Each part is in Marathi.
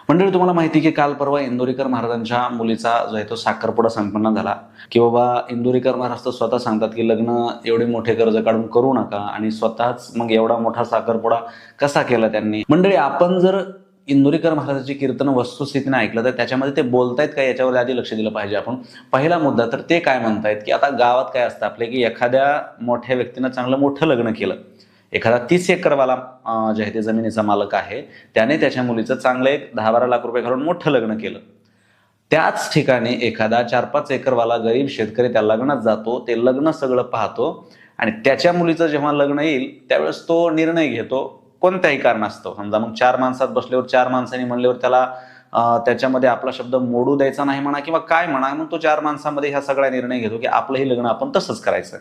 मंडळी, तुम्हाला माहिती की काल परवा इंदोरीकर महाराजांच्या मुलीचा जो आहे तो साखरपुडा संपन्न झाला की बाबा इंदोरीकर महाराज तर स्वतः सांगतात की लग्न एवढे मोठे कर्ज काढून करू नका आणि स्वतःच मग एवढा मोठा साखरपुडा कसा केला त्यांनी. मंडळी, आपण जर इंदोरीकर महाराजांची कीर्तन वस्तुस्थितीने ऐकलं तर त्याच्यामध्ये ते बोलतायत का याच्यावर आधी लक्ष दिलं पाहिजे आपण. पहिला मुद्दा तर ते काय म्हणतायत की आता गावात काय असतं आपले की एखाद्या मोठ्या व्यक्तीनं चांगलं मोठं लग्न केलं, एखादा 30 एकरवाला जे आहे ते जमिनीचा मालक आहे, त्याने त्याच्या मुलीचं चांगलं एक 10-12 लाख रुपये घालून मोठं लग्न केलं. त्याच ठिकाणी एखादा 4-5 एकरवाला गरीब शेतकरी त्या लग्नात जातो, ते लग्न सगळं पाहतो आणि त्याच्या मुलीचं जेव्हा लग्न येईल त्यावेळेस तो निर्णय घेतो कोणत्याही कारणास्तव. समजा मग 4 माणसात बसल्यावर 4 माणसांनी म्हणल्यावर त्याला त्याच्यामध्ये आपला शब्द मोडू द्यायचा नाही म्हणा किंवा काय म्हणा, मग तो 4 माणसांमध्ये ह्या सगळा निर्णय घेतो की आपलंही लग्न आपण तसंच करायचं.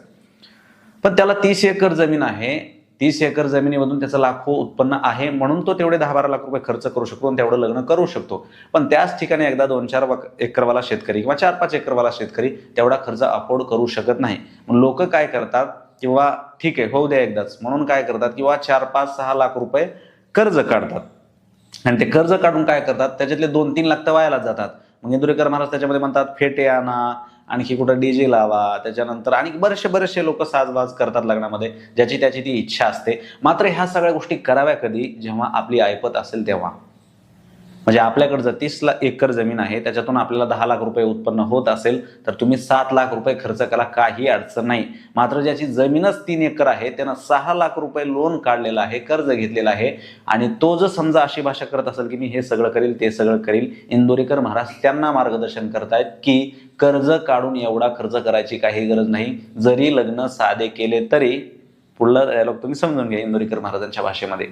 पण त्याला 30 एकर जमीन आहे, 30 एकर जमिनीमधून त्याचं लाखो उत्पन्न आहे म्हणून तो तेवढे 10-12 लाख रुपये खर्च करू शकतो आणि तेवढं लग्न करू शकतो. पण त्याच ठिकाणी एकदा 2-4 एकरवाला शेतकरी किंवा 4-5 एकरवाला शेतकरी तेवढा खर्च अफोर्ड करू शकत नाही. मग लोक काय करतात, किंवा ठीक आहे होऊ द्या एकदाच म्हणून काय करतात, किंवा 4-5-6 लाख रुपये कर्ज काढतात आणि ते कर्ज काढून काय करतात, त्याच्यातले 2-3 लाख तर वायालाच जातात. मग इंदोरीकर महाराज त्याच्यामध्ये म्हणतात फेटे आणा, आणखी कुठं डीजे लावा, त्याच्यानंतर आणि बरेचसे लोक साजबाज करतात लग्नामध्ये, ज्याची त्याची ती इच्छा असते. मात्र ह्या सगळ्या गोष्टी कराव्या कधी, जेव्हा आपली ऐपत असेल तेव्हा. म्हणजे आपल्याकडे जर 30 एकर जमीन आहे, त्याच्यातून आपल्याला 10 लाख रुपये उत्पन्न होत असेल तर तुम्ही 7 लाख रुपये खर्च करा, काही अडचण नाही. मात्र ज्याची जमीनच 3 एकर आहे त्यानं 6 लाख रुपये लोन काढलेलं आहे, कर्ज घेतलेलं आहे आणि तो जर समजा अशी भाषा करत असेल की मी हे सगळं करील ते सगळं करील, इंदोरीकर महाराज त्यांना मार्गदर्शन करतायत की कर्ज काढून एवढा खर्च करायची काही गरज नाही. जरी लग्न साधे केले तरी. पुढला डायलॉग तुम्ही समजून घ्या इंदोरीकर महाराजांच्या भाषेमध्ये.